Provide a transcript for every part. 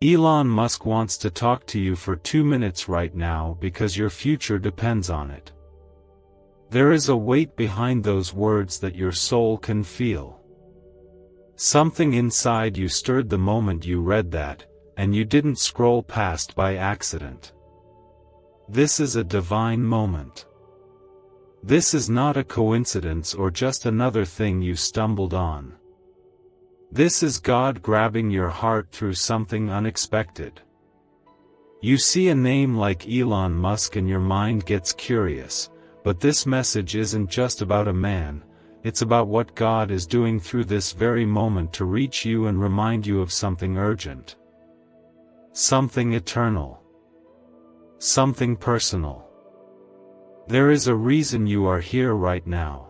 Elon Musk wants to talk to you for 2 minutes right now because your future depends on it. There is a weight behind those words that your soul can feel. Something inside you stirred the moment you read that, and you didn't scroll past by accident. This is a divine moment. This is not a coincidence or just another thing you stumbled on. This is God grabbing your heart through something unexpected. You see a name like Elon Musk and your mind gets curious, but this message isn't just about a man, it's about what God is doing through this very moment to reach you and remind you of something urgent. Something eternal. Something personal. There is a reason you are here right now.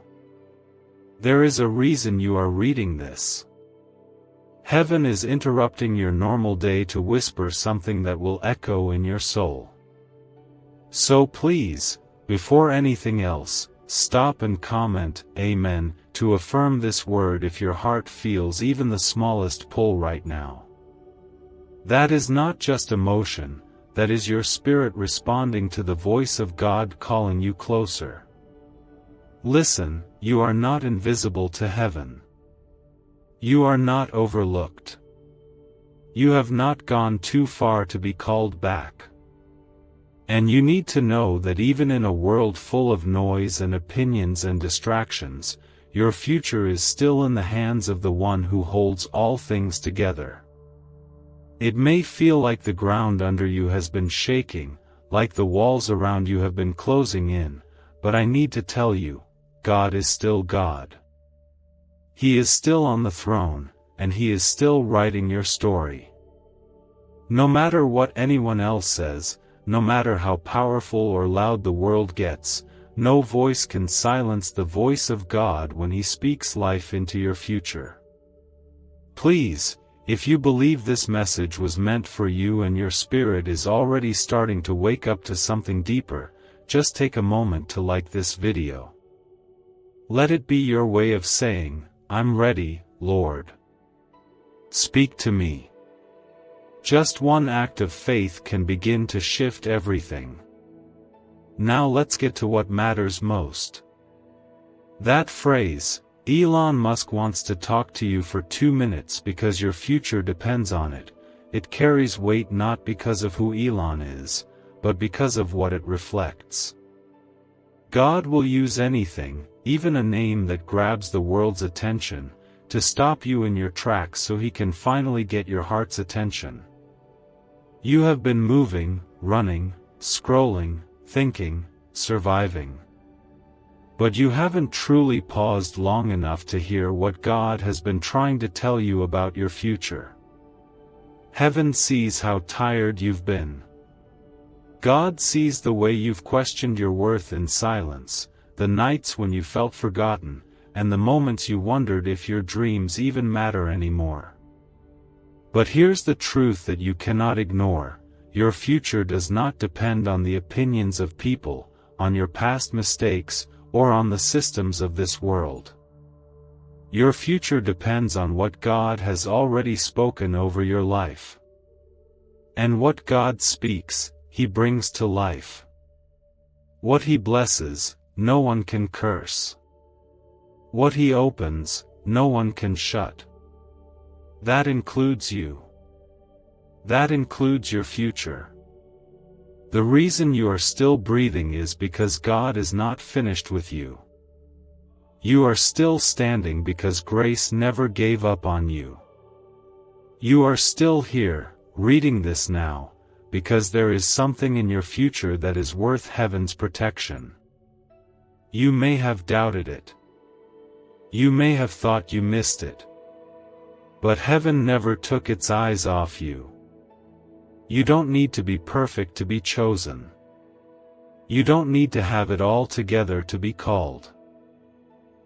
There is a reason you are reading this. Heaven is interrupting your normal day to whisper something that will echo in your soul. So please, before anything else, stop and comment, Amen, to affirm this word if your heart feels even the smallest pull right now. That is not just emotion, that is your spirit responding to the voice of God calling you closer. Listen, you are not invisible to heaven. You are not overlooked. You have not gone too far to be called back. And you need to know that even in a world full of noise and opinions and distractions, your future is still in the hands of the one who holds all things together. It may feel like the ground under you has been shaking, like the walls around you have been closing in, but I need to tell you, God is still God. He is still on the throne, and He is still writing your story. No matter what anyone else says, no matter how powerful or loud the world gets, no voice can silence the voice of God when He speaks life into your future. Please, if you believe this message was meant for you and your spirit is already starting to wake up to something deeper, just take a moment to like this video. Let it be your way of saying, I'm ready, Lord. Speak to me. Just one act of faith can begin to shift everything. Now let's get to what matters most. That phrase, Elon Musk wants to talk to you for 2 minutes because your future depends on it, it carries weight not because of who Elon is, but because of what it reflects. God will use anything, even a name that grabs the world's attention, to stop you in your tracks so He can finally get your heart's attention. You have been moving, running, scrolling, thinking, surviving. But you haven't truly paused long enough to hear what God has been trying to tell you about your future. Heaven sees how tired you've been. God sees the way you've questioned your worth in silence, the nights when you felt forgotten, and the moments you wondered if your dreams even matter anymore. But here's the truth that you cannot ignore: your future does not depend on the opinions of people, on your past mistakes, or on the systems of this world. Your future depends on what God has already spoken over your life. And what God speaks, He brings to life. What He blesses, no one can curse. What He opens, no one can shut. That includes you. That includes your future. The reason you are still breathing is because God is not finished with you. You are still standing because grace never gave up on you. You are still here, reading this now, because there is something in your future that is worth heaven's protection. You may have doubted it. You may have thought you missed it. But heaven never took its eyes off you. You don't need to be perfect to be chosen. You don't need to have it all together to be called.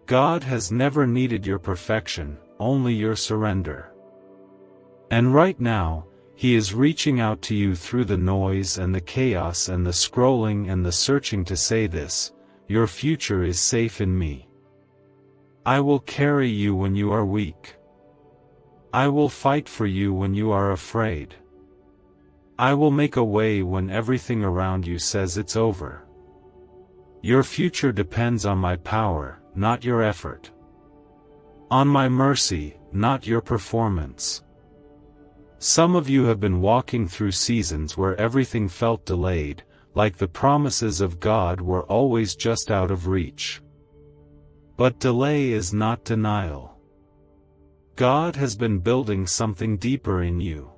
God has never needed your perfection, only your surrender. And right now, He is reaching out to you through the noise and the chaos and the scrolling and the searching to say this: your future is safe in me. I will carry you when you are weak. I will fight for you when you are afraid. I will make a way when everything around you says it's over. Your future depends on my power, not your effort. On my mercy, not your performance. Some of you have been walking through seasons where everything felt delayed, like the promises of God were always just out of reach. But delay is not denial. God has been building something deeper in you.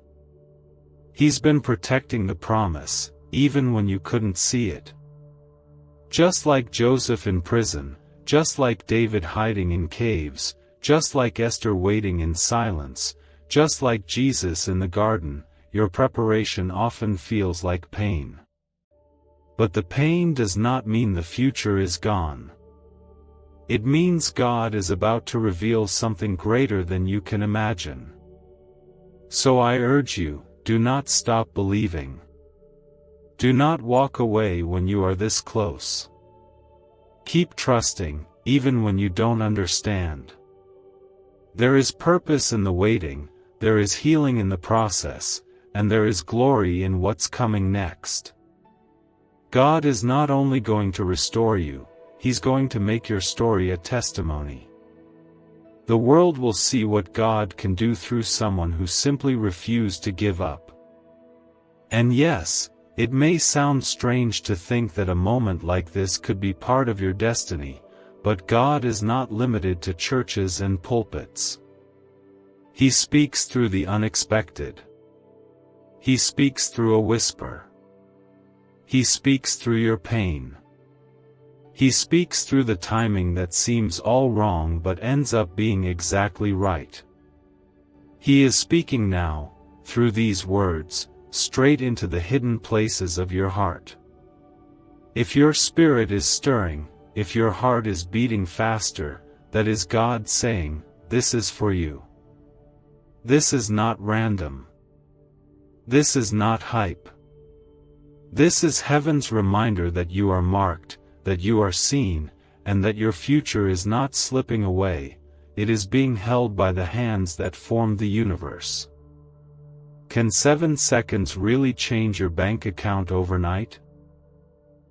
He's been protecting the promise, even when you couldn't see it. Just like Joseph in prison, just like David hiding in caves, just like Esther waiting in silence, just like Jesus in the garden, your preparation often feels like pain. But the pain does not mean the future is gone. It means God is about to reveal something greater than you can imagine. So I urge you, do not stop believing. Do not walk away when you are this close. Keep trusting, even when you don't understand. There is purpose in the waiting, there is healing in the process, and there is glory in what's coming next. God is not only going to restore you, He's going to make your story a testimony. The world will see what God can do through someone who simply refused to give up. And yes, it may sound strange to think that a moment like this could be part of your destiny, but God is not limited to churches and pulpits. He speaks through the unexpected. He speaks through a whisper. He speaks through your pain. He speaks through the timing that seems all wrong but ends up being exactly right. He is speaking now, through these words, straight into the hidden places of your heart. If your spirit is stirring, if your heart is beating faster, that is God saying, this is for you. This is not random. This is not hype. This is heaven's reminder that you are marked, that you are seen, and that your future is not slipping away, it is being held by the hands that formed the universe. Can 7 seconds really change your bank account overnight?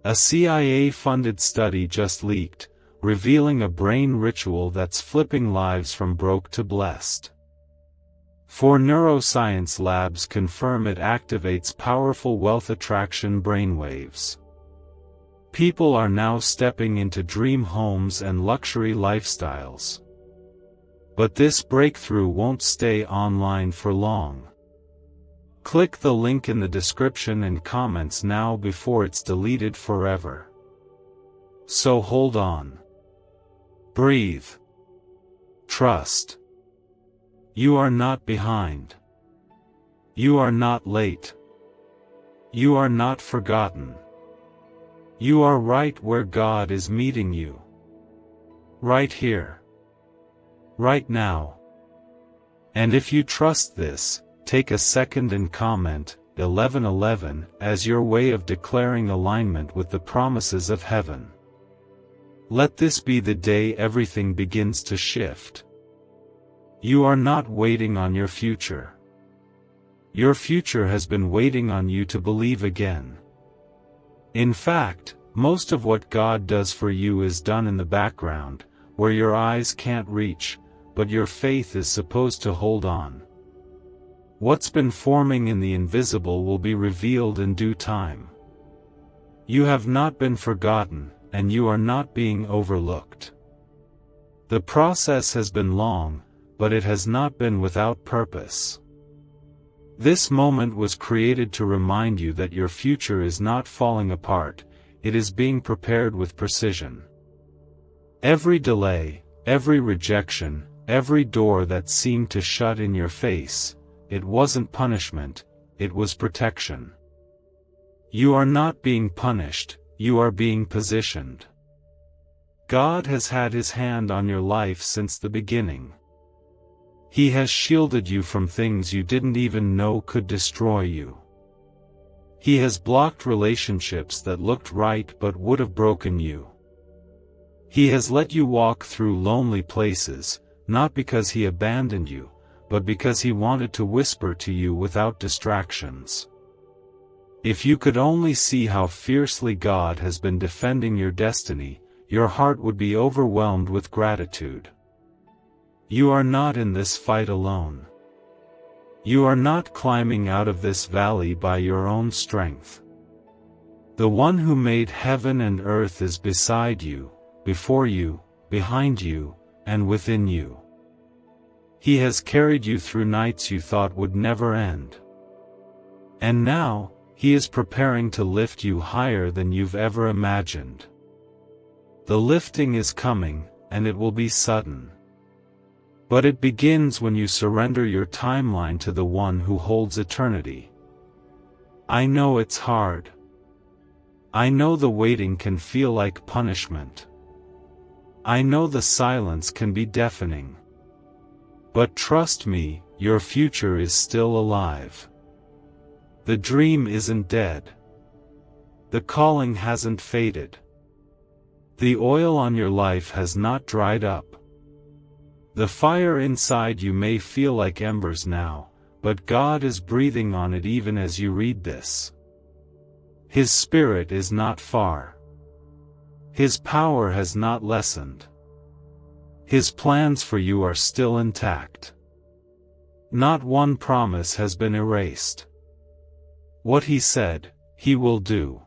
A CIA-funded study just leaked, revealing a brain ritual that's flipping lives from broke to blessed. 4 neuroscience labs confirm it activates powerful wealth attraction brainwaves. People are now stepping into dream homes and luxury lifestyles. But this breakthrough won't stay online for long. Click the link in the description and comments now before it's deleted forever. So hold on. Breathe. Trust. You are not behind. You are not late. You are not forgotten. You are right where God is meeting you. Right here. Right now. And if you trust this, take a second and comment 1111 as your way of declaring alignment with the promises of heaven. Let this be the day everything begins to shift. You are not waiting on your future. Your future has been waiting on you to believe again. In fact, most of what God does for you is done in the background, where your eyes can't reach, but your faith is supposed to hold on. What's been forming in the invisible will be revealed in due time. You have not been forgotten, and you are not being overlooked. The process has been long, but it has not been without purpose. This moment was created to remind you that your future is not falling apart, it is being prepared with precision. Every delay, every rejection, every door that seemed to shut in your face, it wasn't punishment, it was protection. You are not being punished, you are being positioned. God has had His hand on your life since the beginning. He has shielded you from things you didn't even know could destroy you. He has blocked relationships that looked right but would have broken you. He has let you walk through lonely places, not because He abandoned you, but because He wanted to whisper to you without distractions. If you could only see how fiercely God has been defending your destiny, your heart would be overwhelmed with gratitude. You are not in this fight alone. You are not climbing out of this valley by your own strength. The one who made heaven and earth is beside you, before you, behind you, and within you. He has carried you through nights you thought would never end. And now, He is preparing to lift you higher than you've ever imagined. The lifting is coming, and it will be sudden. But it begins when you surrender your timeline to the one who holds eternity. I know it's hard. I know the waiting can feel like punishment. I know the silence can be deafening. But trust me, your future is still alive. The dream isn't dead. The calling hasn't faded. The oil on your life has not dried up. The fire inside you may feel like embers now, but God is breathing on it even as you read this. His Spirit is not far. His power has not lessened. His plans for you are still intact. Not one promise has been erased. What He said, He will do.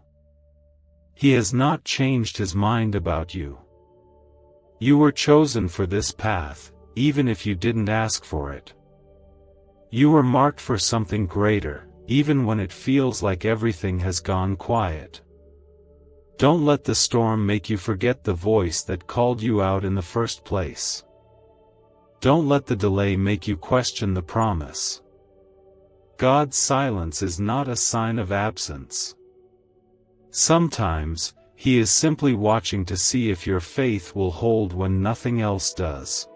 He has not changed His mind about you. You were chosen for this path, even if you didn't ask for it. You were marked for something greater, even when it feels like everything has gone quiet. Don't let the storm make you forget the voice that called you out in the first place. Don't let the delay make you question the promise. God's silence is not a sign of absence. Sometimes, He is simply watching to see if your faith will hold when nothing else does.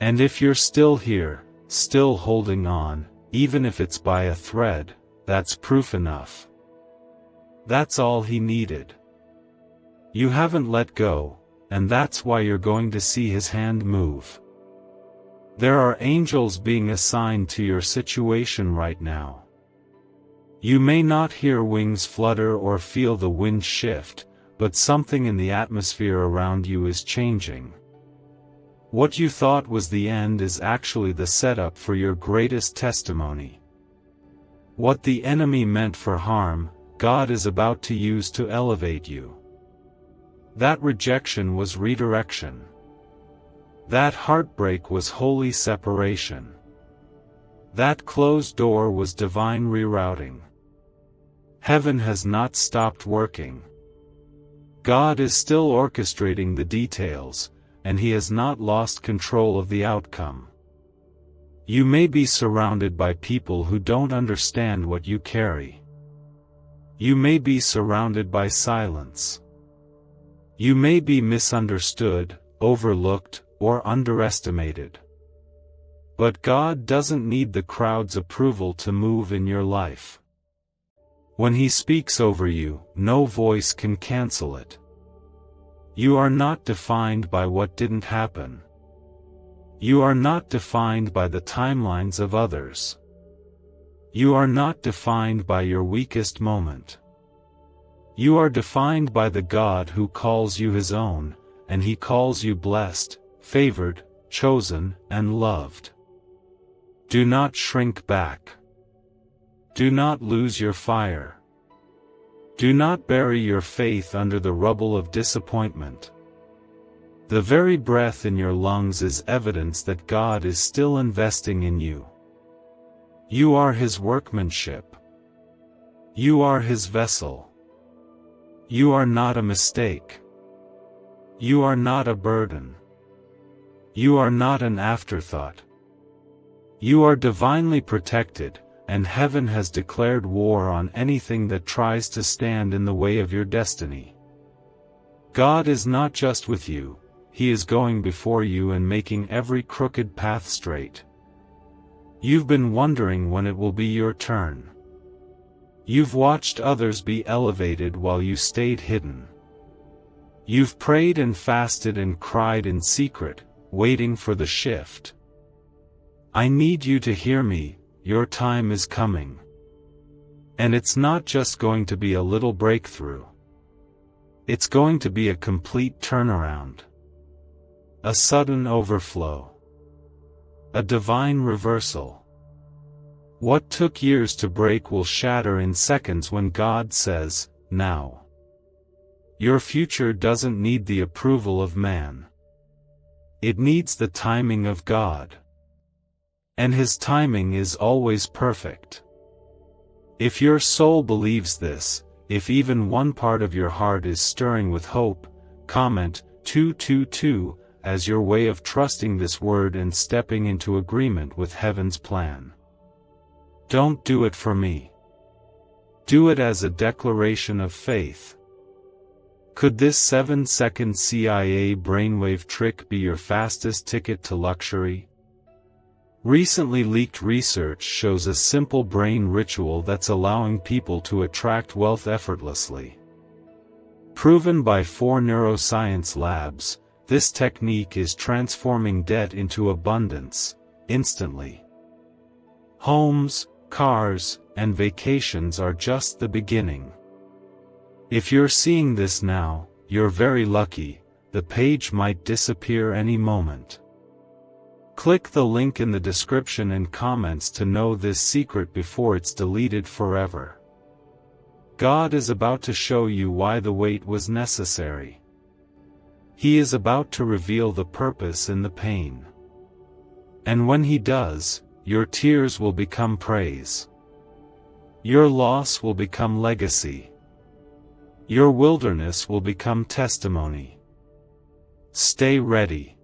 And if you're still here, still holding on, even if it's by a thread, that's proof enough. That's all He needed. You haven't let go, and that's why you're going to see His hand move. There are angels being assigned to your situation right now. You may not hear wings flutter or feel the wind shift, but something in the atmosphere around you is changing. What you thought was the end is actually the setup for your greatest testimony. What the enemy meant for harm, God is about to use to elevate you. That rejection was redirection. That heartbreak was holy separation. That closed door was divine rerouting. Heaven has not stopped working. God is still orchestrating the details, and He has not lost control of the outcome. You may be surrounded by people who don't understand what you carry. You may be surrounded by silence. You may be misunderstood, overlooked, or underestimated. But God doesn't need the crowd's approval to move in your life. When He speaks over you, no voice can cancel it. You are not defined by what didn't happen. You are not defined by the timelines of others. You are not defined by your weakest moment. You are defined by the God who calls you His own, and He calls you blessed, favored, chosen, and loved. Do not shrink back. Do not lose your fire. Do not bury your faith under the rubble of disappointment. The very breath in your lungs is evidence that God is still investing in you. You are His workmanship. You are His vessel. You are not a mistake. You are not a burden. You are not an afterthought. You are divinely protected, and heaven has declared war on anything that tries to stand in the way of your destiny. God is not just with you, He is going before you and making every crooked path straight. You've been wondering when it will be your turn. You've watched others be elevated while you stayed hidden. You've prayed and fasted and cried in secret, waiting for the shift. I need you to hear me, your time is coming. And it's not just going to be a little breakthrough. It's going to be a complete turnaround. A sudden overflow. A divine reversal. What took years to break will shatter in seconds when God says, "Now." Your future doesn't need the approval of man. It needs the timing of God. And His timing is always perfect. If your soul believes this, if even one part of your heart is stirring with hope, comment 222 as your way of trusting this word and stepping into agreement with heaven's plan. Don't do it for me. Do it as a declaration of faith. Could this 7-second CIA brainwave trick be your fastest ticket to luxury? Recently leaked research shows a simple brain ritual that's allowing people to attract wealth effortlessly. Proven by 4 neuroscience labs, this technique is transforming debt into abundance, instantly. Homes, cars, and vacations are just the beginning. If you're seeing this now, you're very lucky. The page might disappear any moment. Click the link in the description and comments to know this secret before it's deleted forever. God is about to show you why the wait was necessary. He is about to reveal the purpose in the pain. And when He does, your tears will become praise. Your loss will become legacy. Your wilderness will become testimony. Stay ready.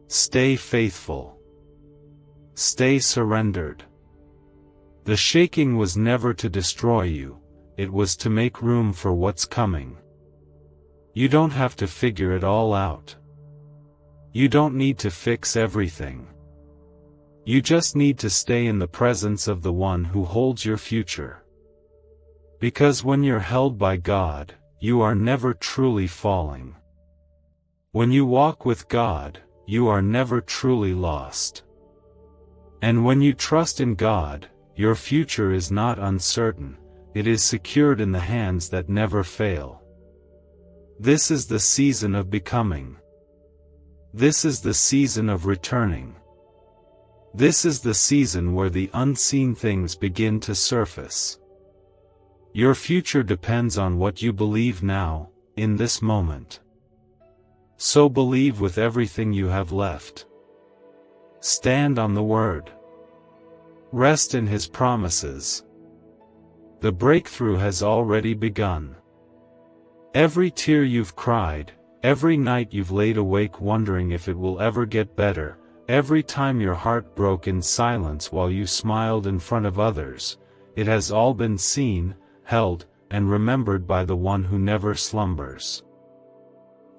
Stay faithful. Stay surrendered. The shaking was never to destroy you, it was to make room for what's coming. You don't have to figure it all out. You don't need to fix everything. You just need to stay in the presence of the one who holds your future. Because when you're held by God, you are never truly falling. When you walk with God, you are never truly lost. And when you trust in God, your future is not uncertain, it is secured in the hands that never fail. This is the season of becoming. This is the season of returning. This is the season where the unseen things begin to surface. Your future depends on what you believe now, in this moment. So believe with everything you have left. Stand on the Word. Rest in His promises. The breakthrough has already begun. Every tear you've cried, every night you've laid awake wondering if it will ever get better, every time your heart broke in silence while you smiled in front of others, it has all been seen, held, and remembered by the one who never slumbers.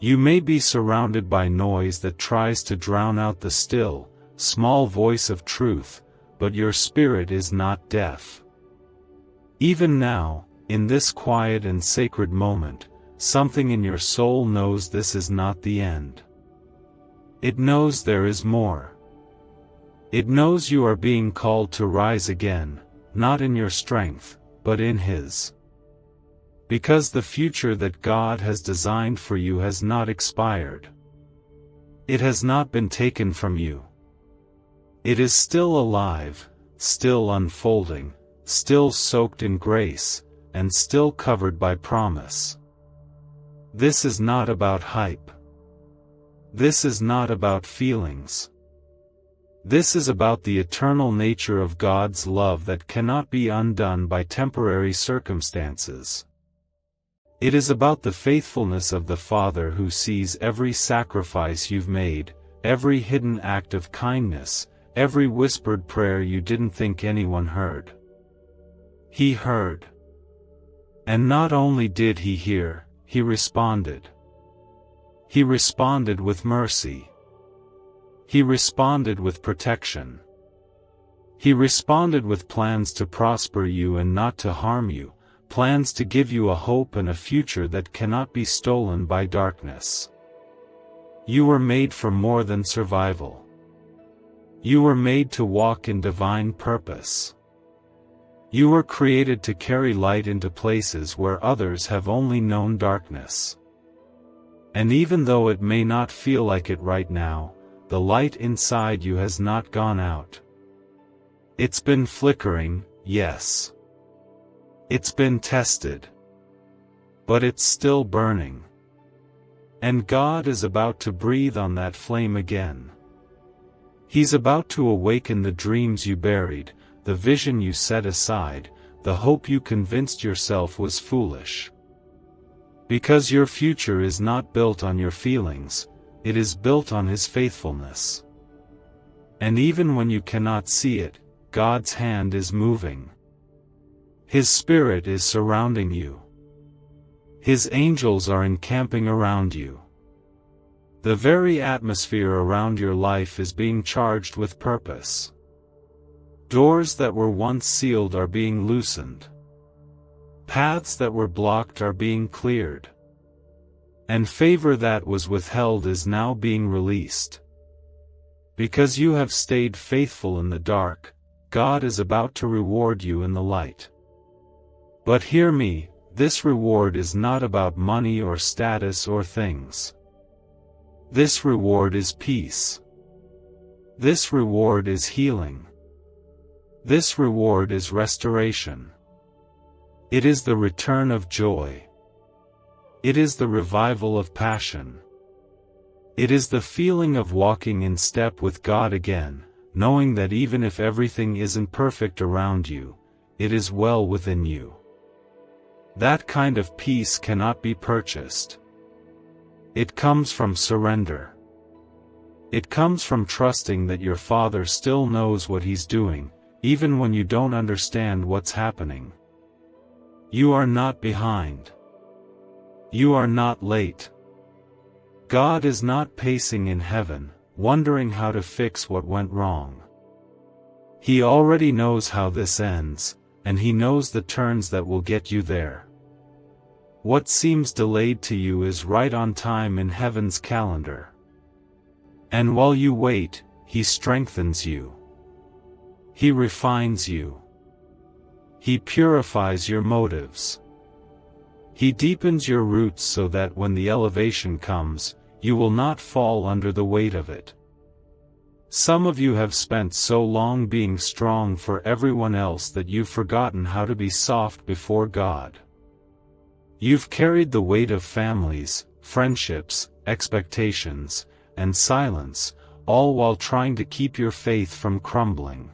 You may be surrounded by noise that tries to drown out the still, small voice of truth, but your spirit is not deaf. Even now, in this quiet and sacred moment, something in your soul knows this is not the end. It knows there is more. It knows you are being called to rise again, not in your strength, but in His. Because the future that God has designed for you has not expired. It has not been taken from you. It is still alive, still unfolding, still soaked in grace, and still covered by promise. This is not about hype. This is not about feelings. This is about the eternal nature of God's love that cannot be undone by temporary circumstances. It is about the faithfulness of the Father who sees every sacrifice you've made, every hidden act of kindness, every whispered prayer you didn't think anyone heard. He heard. And not only did He hear, He responded. He responded with mercy. He responded with protection. He responded with plans to prosper you and not to harm you, plans to give you a hope and a future that cannot be stolen by darkness. You were made for more than survival. You were made to walk in divine purpose. You were created to carry light into places where others have only known darkness. And even though it may not feel like it right now, the light inside you has not gone out. It's been flickering, yes. It's been tested. But it's still burning. And God is about to breathe on that flame again. He's about to awaken the dreams you buried, the vision you set aside, the hope you convinced yourself was foolish. Because your future is not built on your feelings, it is built on His faithfulness. And even when you cannot see it, God's hand is moving. His Spirit is surrounding you. His angels are encamping around you. The very atmosphere around your life is being charged with purpose. Doors that were once sealed are being loosened. Paths that were blocked are being cleared. And favor that was withheld is now being released. Because you have stayed faithful in the dark, God is about to reward you in the light. But hear me, this reward is not about money or status or things. This reward is peace. This reward is healing. This reward is restoration. It is the return of joy. It is the revival of passion. It is the feeling of walking in step with God again, knowing that even if everything isn't perfect around you, it is well within you. That kind of peace cannot be purchased. It comes from surrender. It comes from trusting that your Father still knows what He's doing, even when you don't understand what's happening. You are not behind. You are not late. God is not pacing in heaven, wondering how to fix what went wrong. He already knows how this ends, and He knows the turns that will get you there. What seems delayed to you is right on time in heaven's calendar. And while you wait, He strengthens you. He refines you. He purifies your motives. He deepens your roots so that when the elevation comes, you will not fall under the weight of it. Some of you have spent so long being strong for everyone else that you've forgotten how to be soft before God. You've carried the weight of families, friendships, expectations, and silence, all while trying to keep your faith from crumbling.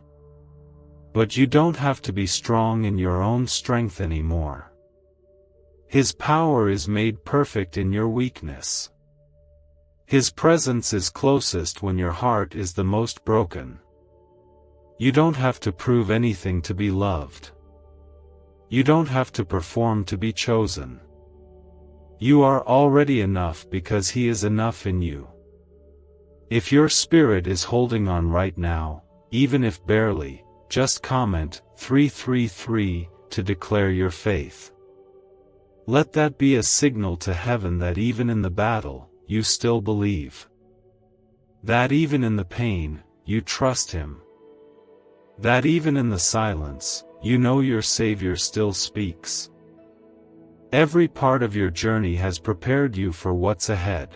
But you don't have to be strong in your own strength anymore. His power is made perfect in your weakness. His presence is closest when your heart is the most broken. You don't have to prove anything to be loved. You don't have to perform to be chosen. You are already enough because He is enough in you. If your spirit is holding on right now, even if barely, just comment 333 to declare your faith. Let that be a signal to heaven that even in the battle, you still believe. That even in the pain, you trust Him. That even in the silence, you know your Savior still speaks. Every part of your journey has prepared you for what's ahead.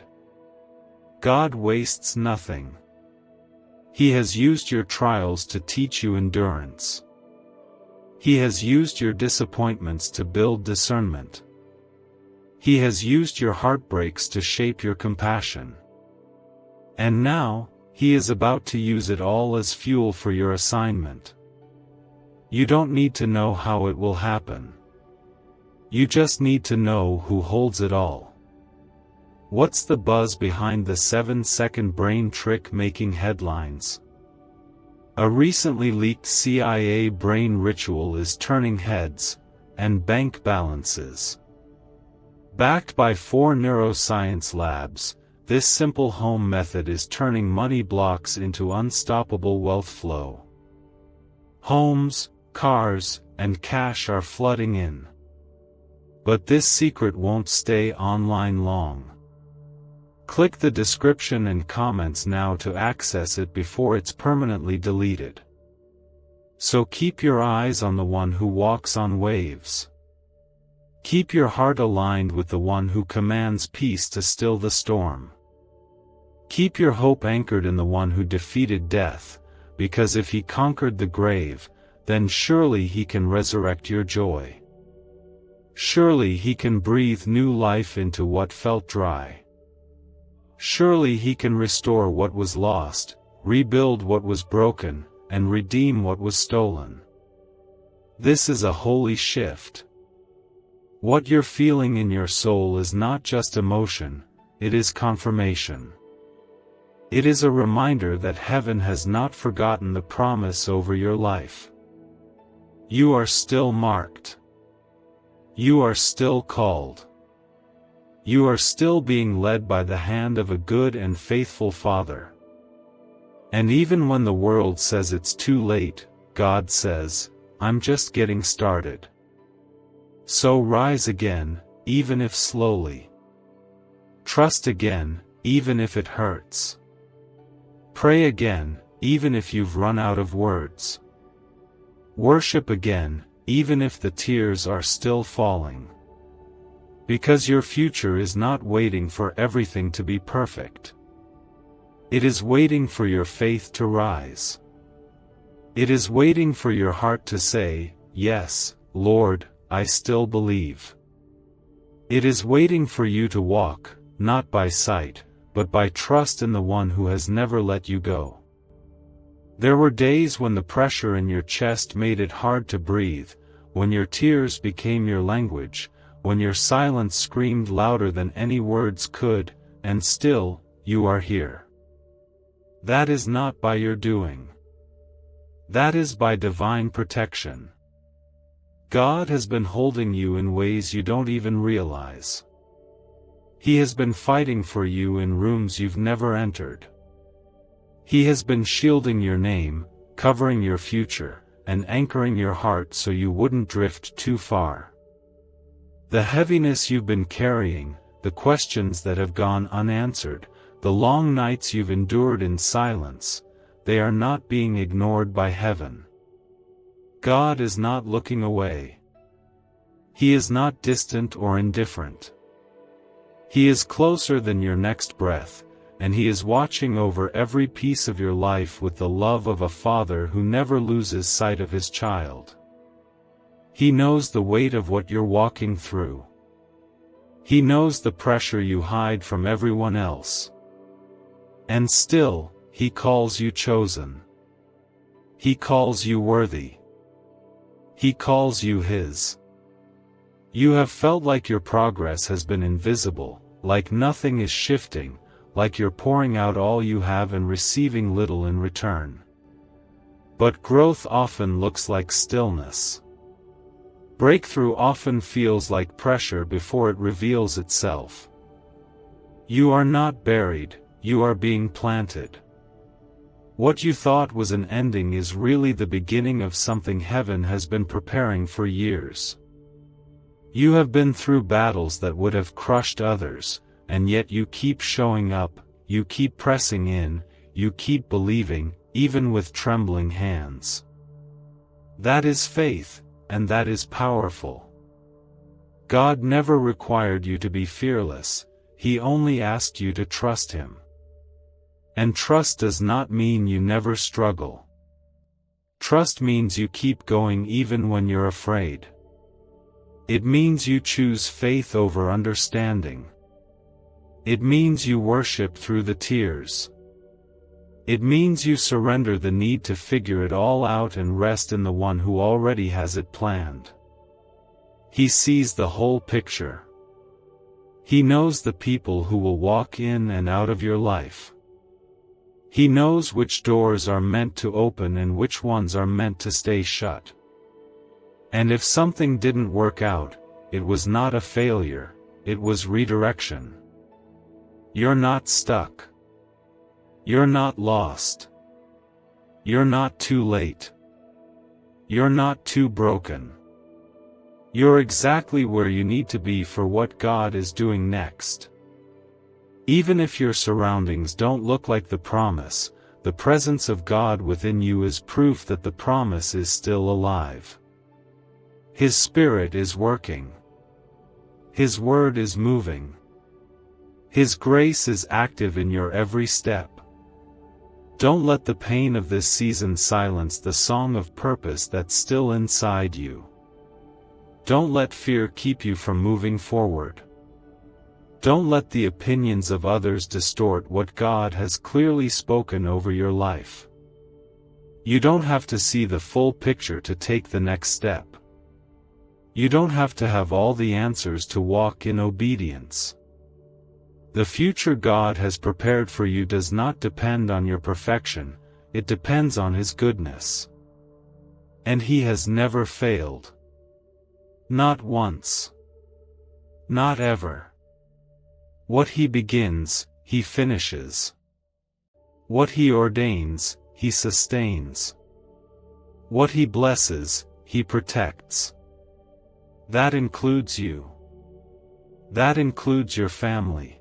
God wastes nothing. He has used your trials to teach you endurance. He has used your disappointments to build discernment. He has used your heartbreaks to shape your compassion. And now, He is about to use it all as fuel for your assignment. You don't need to know how it will happen. You just need to know who holds it all. What's the buzz behind the 7-second brain trick making headlines? A recently leaked CIA brain ritual is turning heads, and bank balances. Backed by 4 neuroscience labs, this simple home method is turning money blocks into unstoppable wealth flow. Homes, cars, and cash are flooding in. But this secret won't stay online long. Click the description and comments now to access it before it's permanently deleted. So keep your eyes on the one who walks on waves. Keep your heart aligned with the one who commands peace to still the storm. Keep your hope anchored in the one who defeated death, because if he conquered the grave, then surely he can resurrect your joy. Surely he can breathe new life into what felt dry. Surely he can restore what was lost, rebuild what was broken, and redeem what was stolen. This is a holy shift. What you're feeling in your soul is not just emotion, it is confirmation. It is a reminder that heaven has not forgotten the promise over your life. You are still marked. You are still called. You are still being led by the hand of a good and faithful Father. And even when the world says it's too late, God says, I'm just getting started. So rise again, even if slowly. Trust again, even if it hurts. Pray again, even if you've run out of words. Worship again, even if the tears are still falling. Because your future is not waiting for everything to be perfect. It is waiting for your faith to rise. It is waiting for your heart to say, yes, Lord, I still believe. It is waiting for you to walk, not by sight, but by trust in the one who has never let you go. There were days when the pressure in your chest made it hard to breathe, when your tears became your language, when your silence screamed louder than any words could, and still, you are here. That is not by your doing. That is by divine protection. God has been holding you in ways you don't even realize. He has been fighting for you in rooms you've never entered. He has been shielding your name, covering your future, and anchoring your heart so you wouldn't drift too far. The heaviness you've been carrying, the questions that have gone unanswered, the long nights you've endured in silence, they are not being ignored by heaven. God is not looking away. He is not distant or indifferent. He is closer than your next breath, and He is watching over every piece of your life with the love of a father who never loses sight of his child. He knows the weight of what you're walking through. He knows the pressure you hide from everyone else. And still, He calls you chosen. He calls you worthy. He calls you His. You have felt like your progress has been invisible, like nothing is shifting, like you're pouring out all you have and receiving little in return. But growth often looks like stillness. Breakthrough often feels like pressure before it reveals itself. You are not buried, you are being planted. What you thought was an ending is really the beginning of something heaven has been preparing for years. You have been through battles that would have crushed others, and yet you keep showing up, you keep pressing in, you keep believing, even with trembling hands. That is faith, and that is powerful. God never required you to be fearless, He only asked you to trust Him. And trust does not mean you never struggle. Trust means you keep going even when you're afraid. It means you choose faith over understanding. It means you worship through the tears. It means you surrender the need to figure it all out and rest in the one who already has it planned. He sees the whole picture. He knows the people who will walk in and out of your life. He knows which doors are meant to open and which ones are meant to stay shut. And if something didn't work out, it was not a failure, it was redirection. You're not stuck. You're not lost. You're not too late. You're not too broken. You're exactly where you need to be for what God is doing next. Even if your surroundings don't look like the promise, the presence of God within you is proof that the promise is still alive. His Spirit is working. His Word is moving. His grace is active in your every step. Don't let the pain of this season silence the song of purpose that's still inside you. Don't let fear keep you from moving forward. Don't let the opinions of others distort what God has clearly spoken over your life. You don't have to see the full picture to take the next step. You don't have to have all the answers to walk in obedience. The future God has prepared for you does not depend on your perfection, it depends on His goodness. And He has never failed. Not once. Not ever. What He begins, He finishes. What He ordains, He sustains. What He blesses, He protects. That includes you. That includes your family.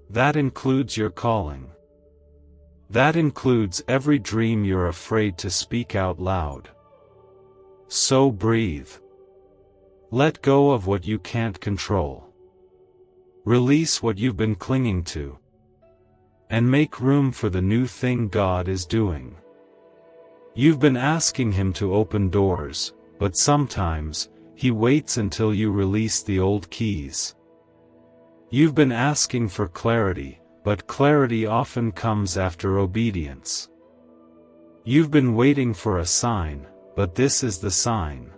That includes your calling. That includes every dream you're afraid to speak out loud. So breathe. Let go of what you can't control. Release what you've been clinging to. And make room for the new thing God is doing. You've been asking Him to open doors, but sometimes, He waits until you release the old keys. You've been asking for clarity, but clarity often comes after obedience. You've been waiting for a sign, but this is the sign.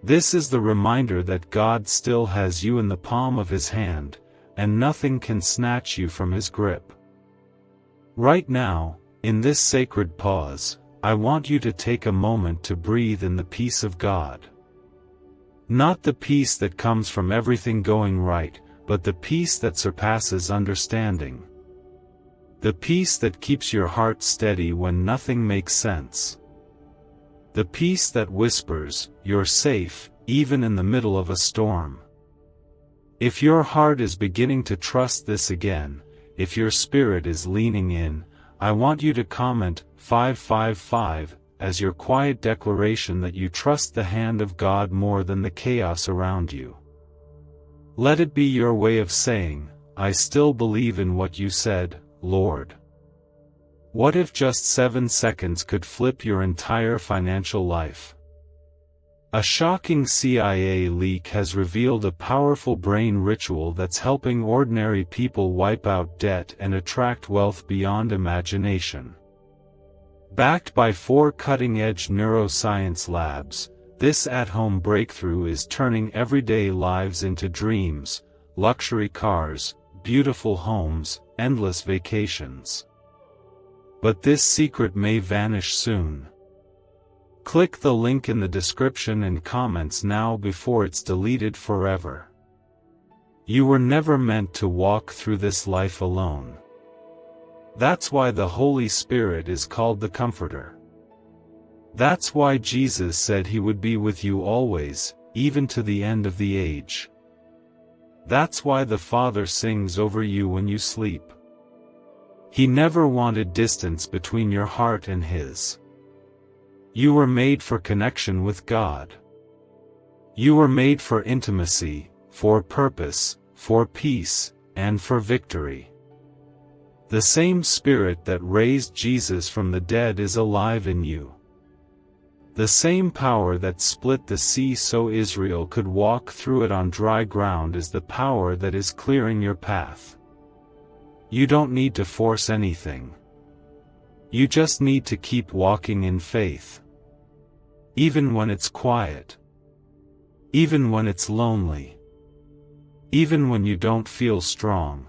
This is the reminder that God still has you in the palm of His hand, and nothing can snatch you from His grip. Right now, in this sacred pause, I want you to take a moment to breathe in the peace of God. Not the peace that comes from everything going right, but the peace that surpasses understanding. The peace that keeps your heart steady when nothing makes sense. The peace that whispers, "You're safe, even in the middle of a storm." If your heart is beginning to trust this again, if your spirit is leaning in, I want you to comment 555 as your quiet declaration that you trust the hand of God more than the chaos around you. Let it be your way of saying, "I still believe in what you said, Lord." What if just 7 seconds could flip your entire financial life? A shocking CIA leak has revealed a powerful brain ritual that's helping ordinary people wipe out debt and attract wealth beyond imagination. Backed by 4 cutting-edge neuroscience labs, this at-home breakthrough is turning everyday lives into dreams, luxury cars, beautiful homes, endless vacations. But this secret may vanish soon. Click the link in the description and comments now before it's deleted forever. You were never meant to walk through this life alone. That's why the Holy Spirit is called the Comforter. That's why Jesus said He would be with you always, even to the end of the age. That's why the Father sings over you when you sleep. He never wanted distance between your heart and His. You were made for connection with God. You were made for intimacy, for purpose, for peace, and for victory. The same Spirit that raised Jesus from the dead is alive in you. The same power that split the sea so Israel could walk through it on dry ground is the power that is clearing your path. You don't need to force anything. You just need to keep walking in faith. Even when it's quiet. Even when it's lonely. Even when you don't feel strong.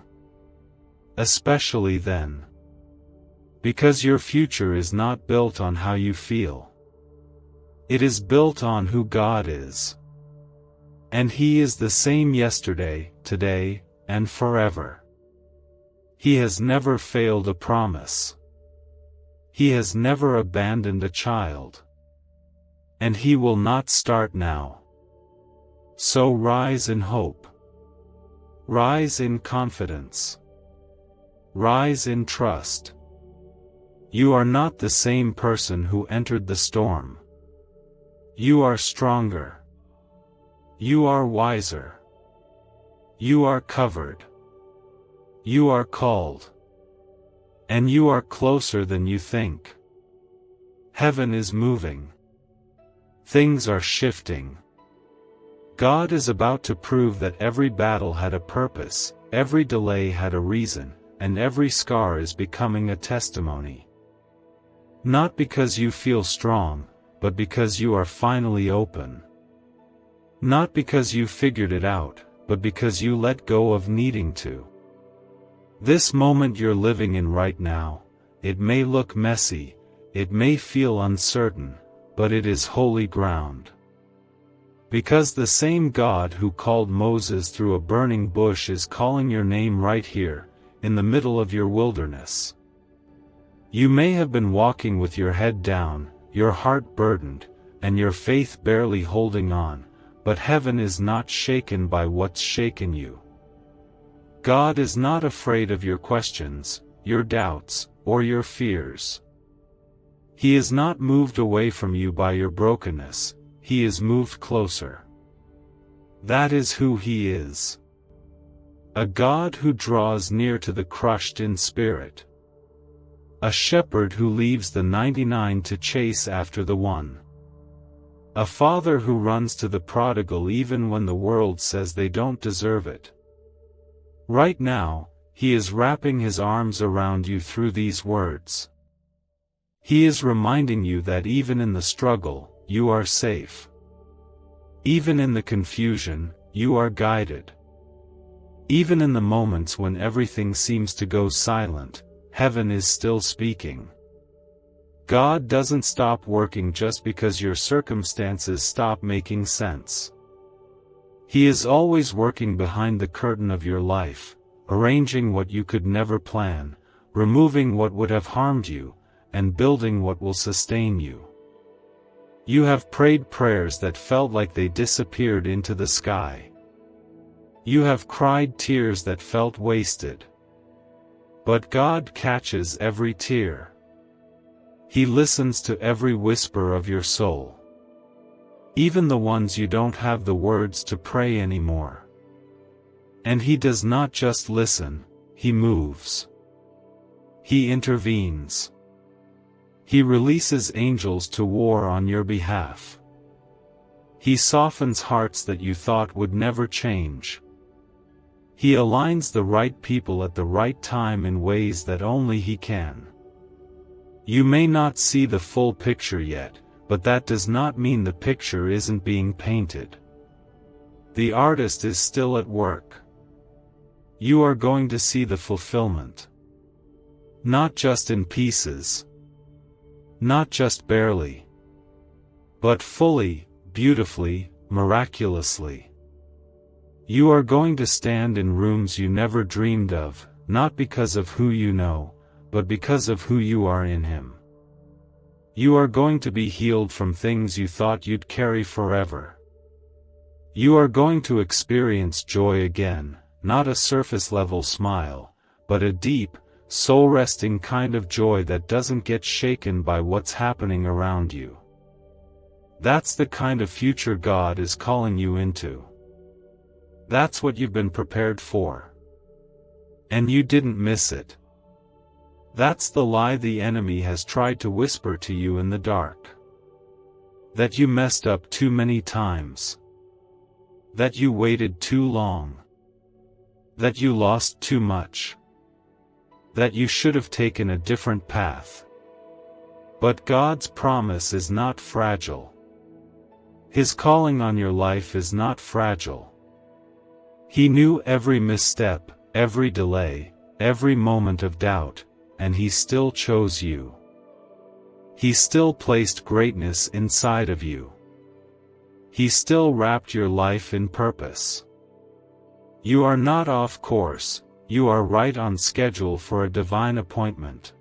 Especially then. Because your future is not built on how you feel. It is built on who God is. And He is the same yesterday, today, and forever. He has never failed a promise. He has never abandoned a child. And He will not start now. So rise in hope. Rise in confidence. Rise in trust. You are not the same person who entered the storm. You are stronger. You are wiser. You are covered. You are called. And you are closer than you think. Heaven is moving. Things are shifting. God is about to prove that every battle had a purpose, every delay had a reason, and every scar is becoming a testimony. Not because you feel strong, but because you are finally open. Not because you figured it out, but because you let go of needing to. This moment you're living in right now, it may look messy, it may feel uncertain, but it is holy ground. Because the same God who called Moses through a burning bush is calling your name right here, in the middle of your wilderness. You may have been walking with your head down, your heart burdened, and your faith barely holding on, but heaven is not shaken by what's shaken you. God is not afraid of your questions, your doubts, or your fears. He is not moved away from you by your brokenness, He is moved closer. That is who He is. A God who draws near to the crushed in spirit. A shepherd who leaves the 99 to chase after the one. A father who runs to the prodigal even when the world says they don't deserve it. Right now, He is wrapping His arms around you through these words. He is reminding you that even in the struggle, you are safe. Even in the confusion, you are guided. Even in the moments when everything seems to go silent, heaven is still speaking. God doesn't stop working just because your circumstances stop making sense. He is always working behind the curtain of your life, arranging what you could never plan, removing what would have harmed you, and building what will sustain you. You have prayed prayers that felt like they disappeared into the sky. You have cried tears that felt wasted. But God catches every tear. He listens to every whisper of your soul. Even the ones you don't have the words to pray anymore. And He does not just listen, He moves. He intervenes. He releases angels to war on your behalf. He softens hearts that you thought would never change. He aligns the right people at the right time in ways that only He can. You may not see the full picture yet, but that does not mean the picture isn't being painted. The artist is still at work. You are going to see the fulfillment. Not just in pieces. Not just barely. But fully, beautifully, miraculously. You are going to stand in rooms you never dreamed of, not because of who you know, but because of who you are in Him. You are going to be healed from things you thought you'd carry forever. You are going to experience joy again, not a surface-level smile, but a deep, soul-resting kind of joy that doesn't get shaken by what's happening around you. That's the kind of future God is calling you into. That's what you've been prepared for. And you didn't miss it. That's the lie the enemy has tried to whisper to you in the dark. That you messed up too many times. That you waited too long. That you lost too much. That you should have taken a different path. But God's promise is not fragile. His calling on your life is not fragile. He knew every misstep, every delay, every moment of doubt, and He still chose you. He still placed greatness inside of you. He still wrapped your life in purpose. You are not off course, you are right on schedule for a divine appointment.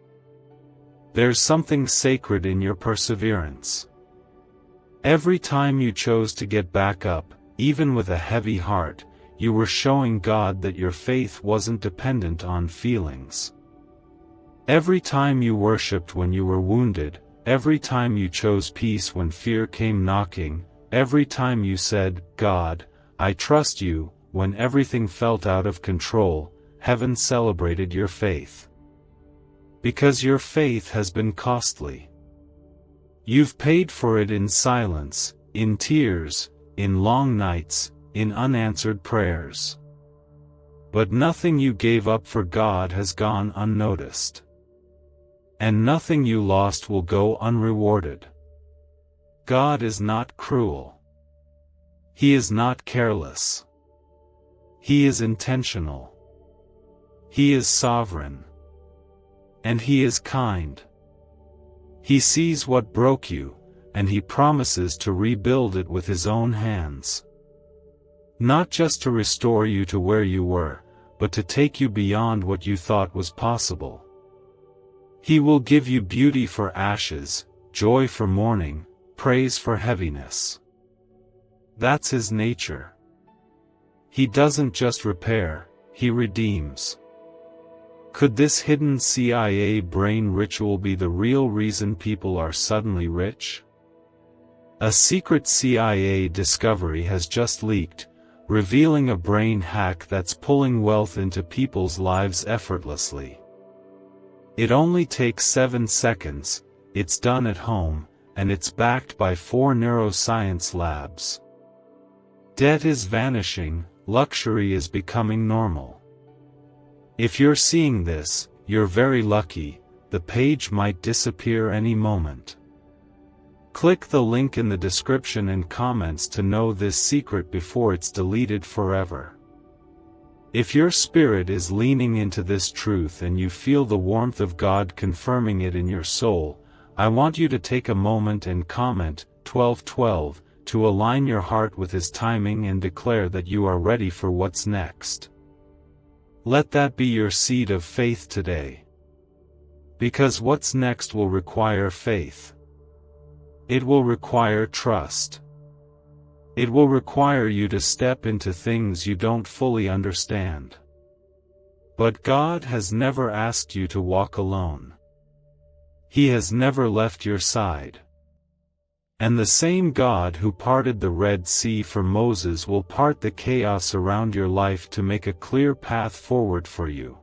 There's something sacred in your perseverance. Every time you chose to get back up, even with a heavy heart, you were showing God that your faith wasn't dependent on feelings. Every time you worshipped when you were wounded, every time you chose peace when fear came knocking, every time you said, "God, I trust you," when everything felt out of control, heaven celebrated your faith. Because your faith has been costly. You've paid for it in silence, in tears, in long nights, in unanswered prayers. But nothing you gave up for God has gone unnoticed. And nothing you lost will go unrewarded. God is not cruel. He is not careless. He is intentional. He is sovereign. And He is kind. He sees what broke you, and He promises to rebuild it with His own hands. Not just to restore you to where you were, but to take you beyond what you thought was possible. He will give you beauty for ashes, joy for mourning, praise for heaviness. That's His nature. He doesn't just repair, He redeems. Could this hidden CIA brain ritual be the real reason people are suddenly rich? A secret CIA discovery has just leaked, revealing a brain hack that's pulling wealth into people's lives effortlessly. It only takes 7 seconds, it's done at home, and it's backed by 4 neuroscience labs. Debt is vanishing, luxury is becoming normal. If you're seeing this, you're very lucky, the page might disappear any moment. Click the link in the description and comments to know this secret before it's deleted forever. If your spirit is leaning into this truth and you feel the warmth of God confirming it in your soul, I want you to take a moment and comment 1212 to align your heart with His timing and declare that you are ready for what's next. Let that be your seed of faith today. Because what's next will require faith. It will require trust. It will require you to step into things you don't fully understand. But God has never asked you to walk alone. He has never left your side. And the same God who parted the Red Sea for Moses will part the chaos around your life to make a clear path forward for you.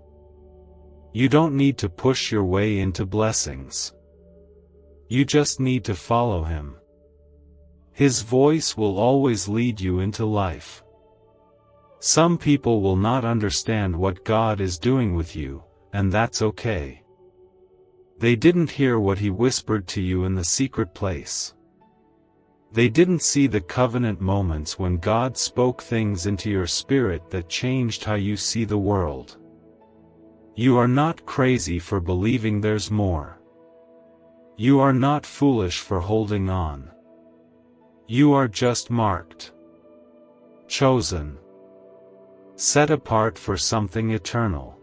You don't need to push your way into blessings. You just need to follow Him. His voice will always lead you into life. Some people will not understand what God is doing with you, and that's okay. They didn't hear what He whispered to you in the secret place. They didn't see the covenant moments when God spoke things into your spirit that changed how you see the world. You are not crazy for believing there's more. You are not foolish for holding on. You are just marked. Chosen. Set apart for something eternal.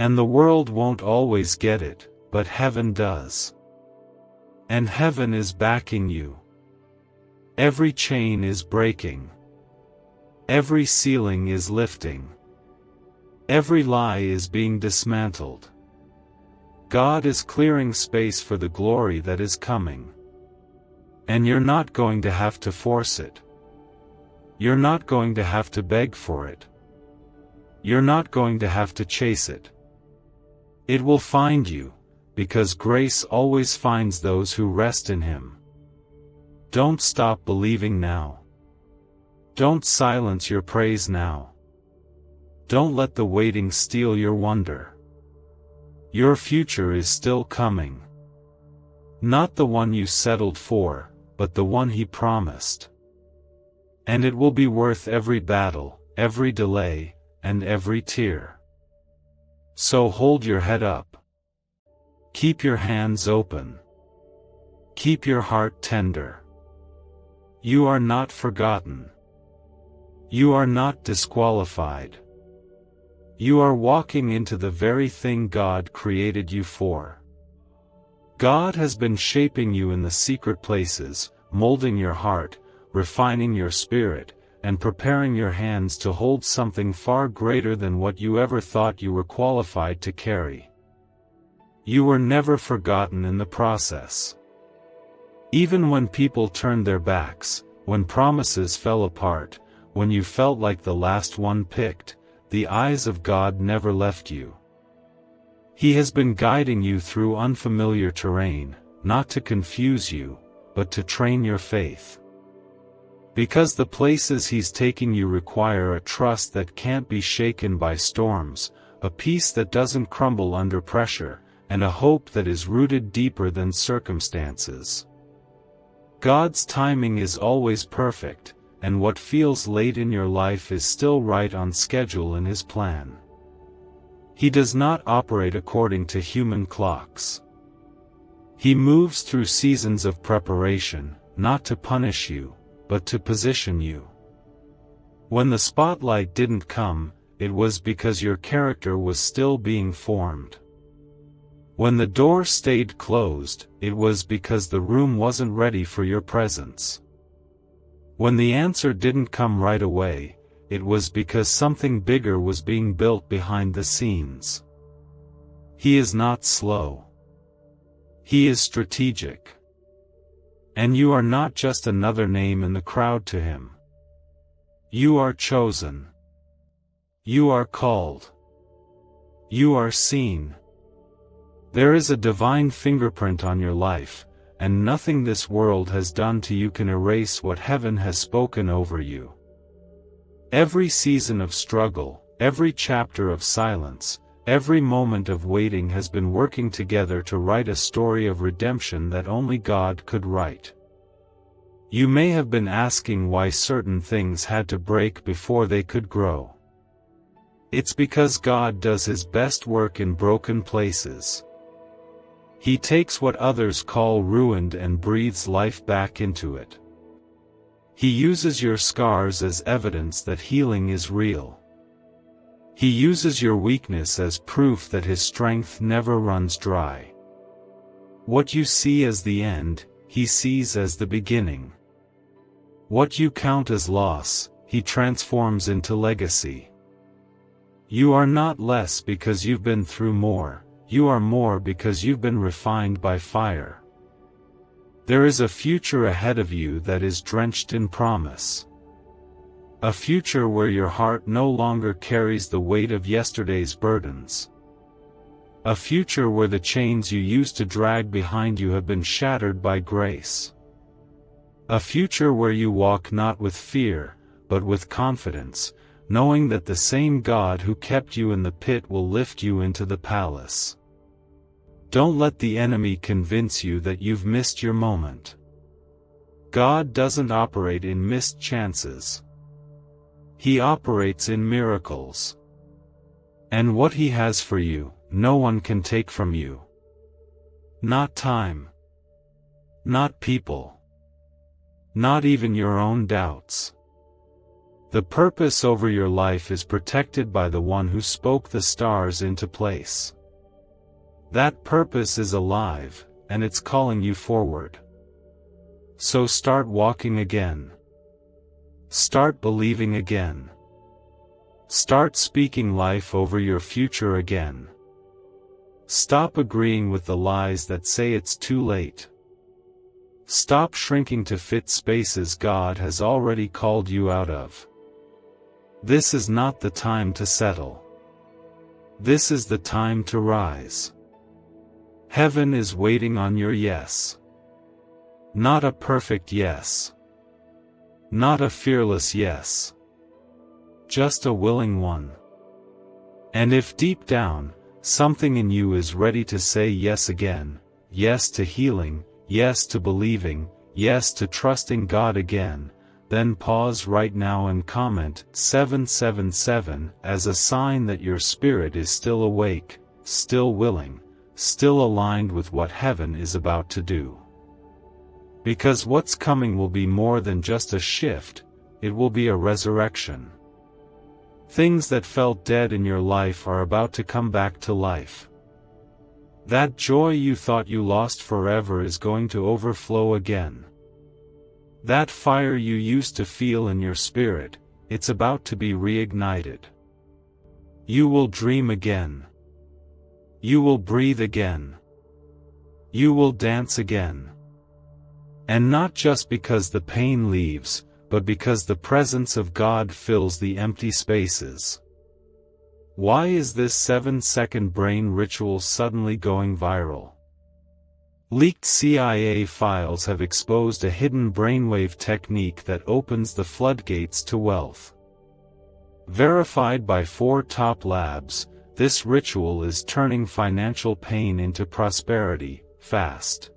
And the world won't always get it, but heaven does. And heaven is backing you. Every chain is breaking. Every ceiling is lifting. Every lie is being dismantled. God is clearing space for the glory that is coming. And you're not going to have to force it. You're not going to have to beg for it. You're not going to have to chase it. It will find you, because grace always finds those who rest in Him. Don't stop believing now. Don't silence your praise now. Don't let the waiting steal your wonder. Your future is still coming. Not the one you settled for, but the one He promised. And it will be worth every battle, every delay, and every tear. So hold your head up. Keep your hands open. Keep your heart tender. You are not forgotten. You are not disqualified. You are walking into the very thing God created you for. God has been shaping you in the secret places, molding your heart, refining your spirit, and preparing your hands to hold something far greater than what you ever thought you were qualified to carry. You were never forgotten in the process. Even when people turned their backs, when promises fell apart, when you felt like the last one picked, the eyes of God never left you. He has been guiding you through unfamiliar terrain, not to confuse you, but to train your faith. Because the places He's taking you require a trust that can't be shaken by storms, a peace that doesn't crumble under pressure, and a hope that is rooted deeper than circumstances. God's timing is always perfect, and what feels late in your life is still right on schedule in His plan. He does not operate according to human clocks. He moves through seasons of preparation, not to punish you, but to position you. When the spotlight didn't come, it was because your character was still being formed. When the door stayed closed, it was because the room wasn't ready for your presence. When the answer didn't come right away, it was because something bigger was being built behind the scenes. He is not slow. He is strategic. And you are not just another name in the crowd to Him. You are chosen. You are called. You are seen. There is a divine fingerprint on your life, and nothing this world has done to you can erase what heaven has spoken over you. Every season of struggle, every chapter of silence, every moment of waiting has been working together to write a story of redemption that only God could write. You may have been asking why certain things had to break before they could grow. It's because God does His best work in broken places. He takes what others call ruined and breathes life back into it. He uses your scars as evidence that healing is real. He uses your weakness as proof that His strength never runs dry. What you see as the end, He sees as the beginning. What you count as loss, He transforms into legacy. You are not less because you've been through more. You are more because you've been refined by fire. There is a future ahead of you that is drenched in promise. A future where your heart no longer carries the weight of yesterday's burdens. A future where the chains you used to drag behind you have been shattered by grace. A future where you walk not with fear, but with confidence, knowing that the same God who kept you in the pit will lift you into the palace. Don't let the enemy convince you that you've missed your moment. God doesn't operate in missed chances. He operates in miracles. And what He has for you, no one can take from you. Not time. Not people. Not even your own doubts. The purpose over your life is protected by the one who spoke the stars into place. That purpose is alive, and it's calling you forward. So start walking again. Start believing again. Start speaking life over your future again. Stop agreeing with the lies that say it's too late. Stop shrinking to fit spaces God has already called you out of. This is not the time to settle. This is the time to rise. Heaven is waiting on your yes. Not a perfect yes. Not a fearless yes. Just a willing one. And if deep down, something in you is ready to say yes again, yes to healing, yes to believing, yes to trusting God again, then pause right now and comment 777 as a sign that your spirit is still awake, still willing, still aligned with what heaven is about to do. Because what's coming will be more than just a shift, it will be a resurrection. Things that felt dead in your life are about to come back to life. That joy you thought you lost forever is going to overflow again. That fire you used to feel in your spirit, it's about to be reignited. You will dream again. You will breathe again. You will dance again. And not just because the pain leaves, but because the presence of God fills the empty spaces. Why is this 7-second brain ritual suddenly going viral? Leaked CIA files have exposed a hidden brainwave technique that opens the floodgates to wealth. Verified by 4 top labs, this ritual is turning financial pain into prosperity, fast.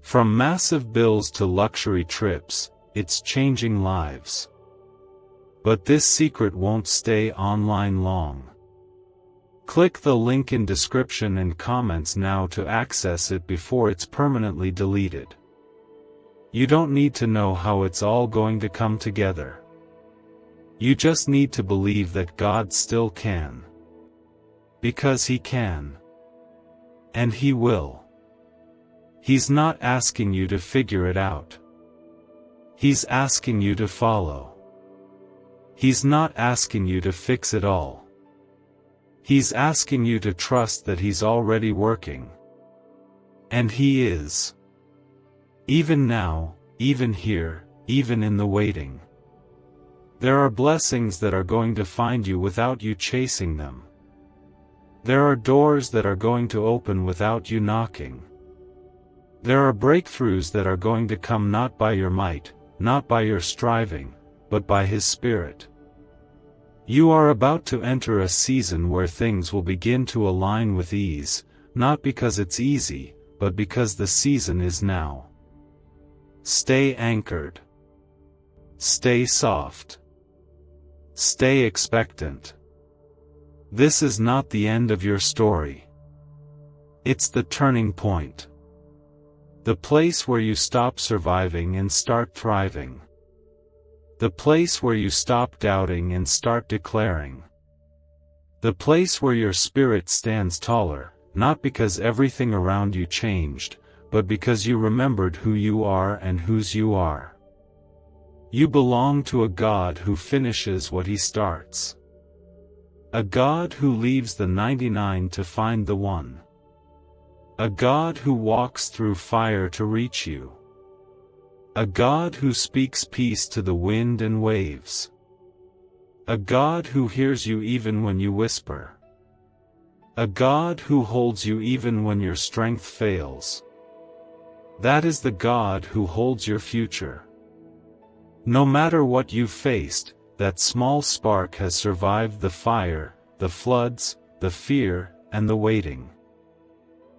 From massive bills to luxury trips, it's changing lives. But this secret won't stay online long. Click the link in description and comments now to access it before it's permanently deleted. You don't need to know how it's all going to come together. You just need to believe that God still can. Because He can. And He will. He's not asking you to figure it out. He's asking you to follow. He's not asking you to fix it all. He's asking you to trust that He's already working. And He is. Even now, even here, even in the waiting. There are blessings that are going to find you without you chasing them. There are doors that are going to open without you knocking. There are breakthroughs that are going to come not by your might, not by your striving, but by His Spirit. You are about to enter a season where things will begin to align with ease, not because it's easy, but because the season is now. Stay anchored. Stay soft. Stay expectant. This is not the end of your story. It's the turning point. The place where you stop surviving and start thriving. The place where you stop doubting and start declaring. The place where your spirit stands taller, not because everything around you changed, but because you remembered who you are and whose you are. You belong to a God who finishes what He starts. A God who leaves the 99 to find the one. A God who walks through fire to reach you. A God who speaks peace to the wind and waves. A God who hears you even when you whisper. A God who holds you even when your strength fails. That is the God who holds your future. No matter what you've faced, that small spark has survived the fire, the floods, the fear, and the waiting.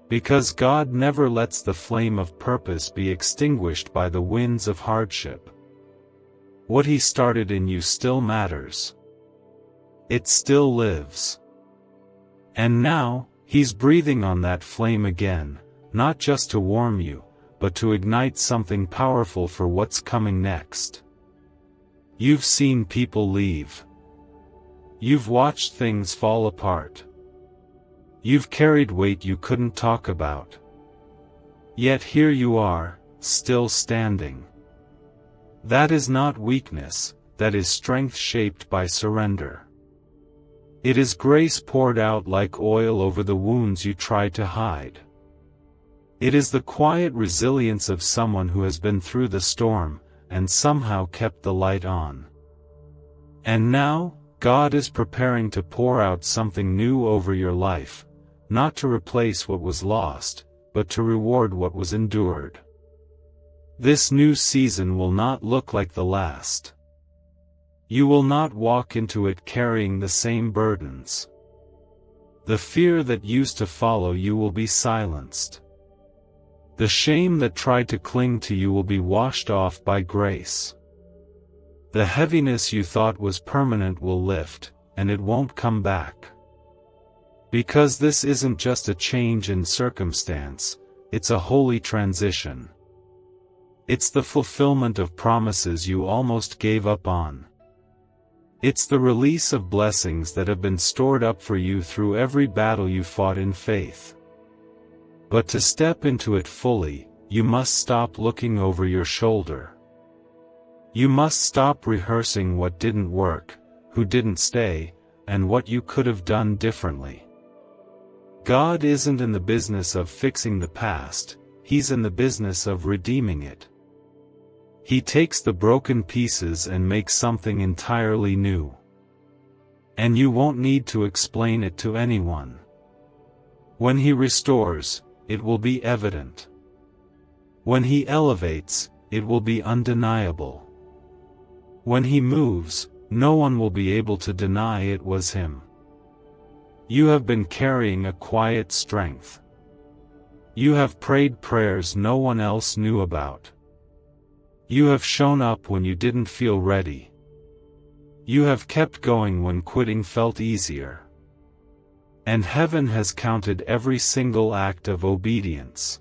Because God never lets the flame of purpose be extinguished by the winds of hardship. What He started in you still matters. It still lives. And now, He's breathing on that flame again, not just to warm you, but to ignite something powerful for what's coming next. You've seen people leave. You've watched things fall apart. You've carried weight you couldn't talk about. Yet here you are, still standing. That is not weakness, that is strength shaped by surrender. It is grace poured out like oil over the wounds you tried to hide. It is the quiet resilience of someone who has been through the storm, and somehow kept the light on. And now, God is preparing to pour out something new over your life, not to replace what was lost, but to reward what was endured. This new season will not look like the last. You will not walk into it carrying the same burdens. The fear that used to follow you will be silenced. The shame that tried to cling to you will be washed off by grace. The heaviness you thought was permanent will lift, and it won't come back. Because this isn't just a change in circumstance, it's a holy transition. It's the fulfillment of promises you almost gave up on. It's the release of blessings that have been stored up for you through every battle you fought in faith. But to step into it fully, you must stop looking over your shoulder. You must stop rehearsing what didn't work, who didn't stay, and what you could have done differently. God isn't in the business of fixing the past, He's in the business of redeeming it. He takes the broken pieces and makes something entirely new. And you won't need to explain it to anyone. When He restores, it will be evident. When He elevates, it will be undeniable. When He moves, no one will be able to deny it was Him. You have been carrying a quiet strength. You have prayed prayers no one else knew about. You have shown up when you didn't feel ready. You have kept going when quitting felt easier. And heaven has counted every single act of obedience.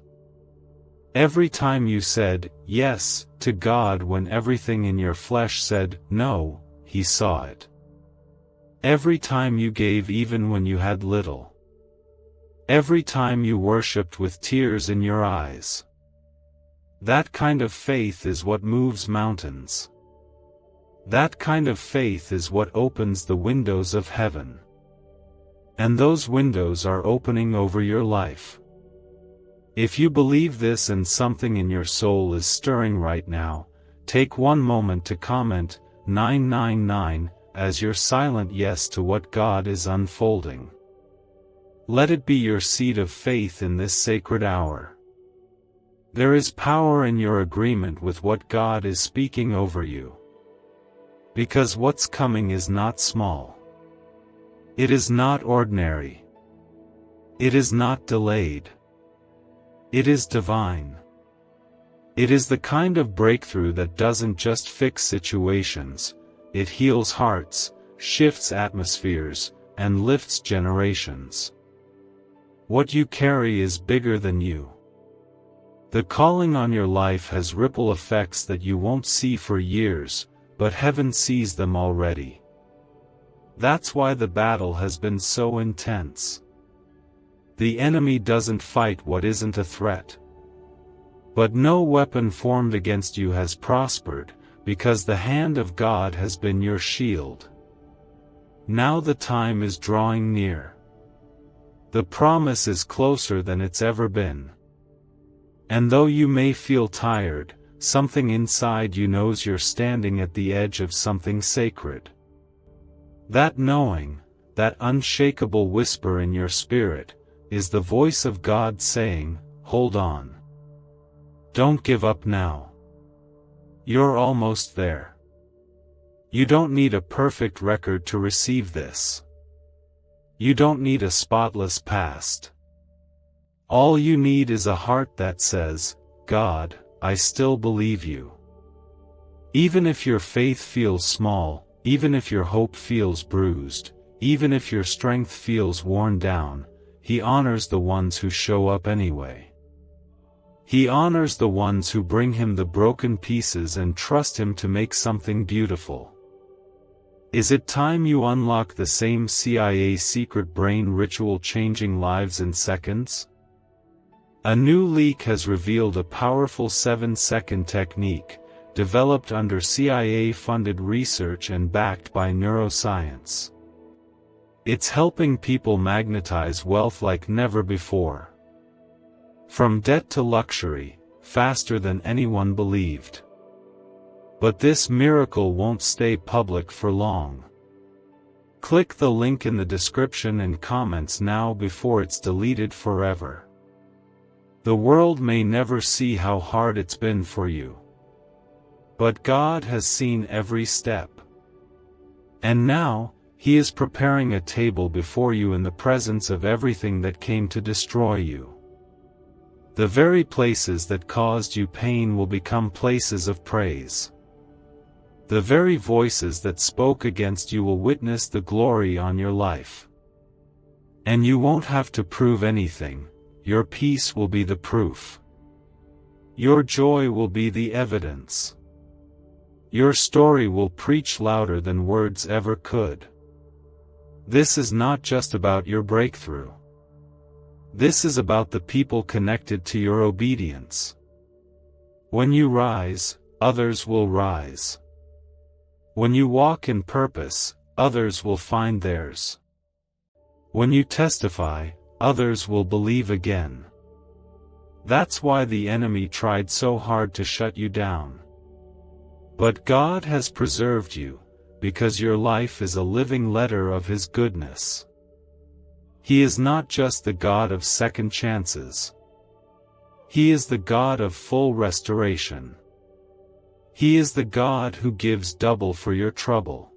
Every time you said, yes, to God when everything in your flesh said, no, He saw it. Every time you gave even when you had little. Every time you worshipped with tears in your eyes. That kind of faith is what moves mountains. That kind of faith is what opens the windows of heaven. And those windows are opening over your life. If you believe this and something in your soul is stirring right now, take one moment to comment 999 as your silent yes to what God is unfolding. Let it be your seed of faith in this sacred hour. There is power in your agreement with what God is speaking over you. Because what's coming is not small. It is not ordinary. It is not delayed. It is divine. It is the kind of breakthrough that doesn't just fix situations, it heals hearts, shifts atmospheres, and lifts generations. What you carry is bigger than you. The calling on your life has ripple effects that you won't see for years, but heaven sees them already. That's why the battle has been so intense. The enemy doesn't fight what isn't a threat. But no weapon formed against you has prospered, because the hand of God has been your shield. Now the time is drawing near. The promise is closer than it's ever been. And though you may feel tired, something inside you knows you're standing at the edge of something sacred. That knowing, that unshakable whisper in your spirit, is the voice of God saying, hold on. Don't give up now. You're almost there. You don't need a perfect record to receive this. You don't need a spotless past. All you need is a heart that says, God, I still believe you. Even if your faith feels small, even if your hope feels bruised, even if your strength feels worn down, He honors the ones who show up anyway. He honors the ones who bring Him the broken pieces and trust Him to make something beautiful. Is it time you unlock the same CIA secret brain ritual changing lives in seconds? A new leak has revealed a powerful 7-second technique, developed under CIA-funded research and backed by neuroscience. It's helping people magnetize wealth like never before. From debt to luxury, faster than anyone believed. But this miracle won't stay public for long. Click the link in the description and comments now before it's deleted forever. The world may never see how hard it's been for you. But God has seen every step. And now, He is preparing a table before you in the presence of everything that came to destroy you. The very places that caused you pain will become places of praise. The very voices that spoke against you will witness the glory on your life. And you won't have to prove anything, your peace will be the proof. Your joy will be the evidence. Your story will preach louder than words ever could. This is not just about your breakthrough. This is about the people connected to your obedience. When you rise, others will rise. When you walk in purpose, others will find theirs. When you testify, others will believe again. That's why the enemy tried so hard to shut you down. But God has preserved you, because your life is a living letter of His goodness. He is not just the God of second chances. He is the God of full restoration. He is the God who gives double for your trouble.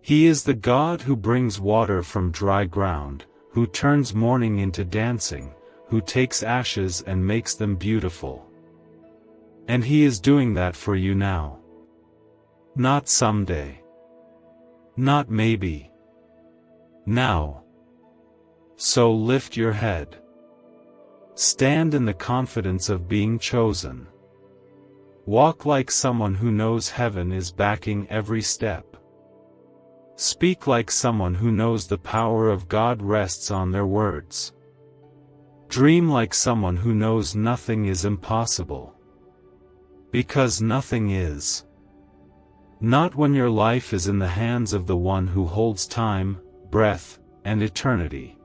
He is the God who brings water from dry ground, who turns mourning into dancing, who takes ashes and makes them beautiful. And He is doing that for you now. Not someday. Not maybe. Now. So lift your head. Stand in the confidence of being chosen. Walk like someone who knows heaven is backing every step. Speak like someone who knows the power of God rests on their words. Dream like someone who knows nothing is impossible. Because nothing is. Not when your life is in the hands of the one who holds time, breath, and eternity.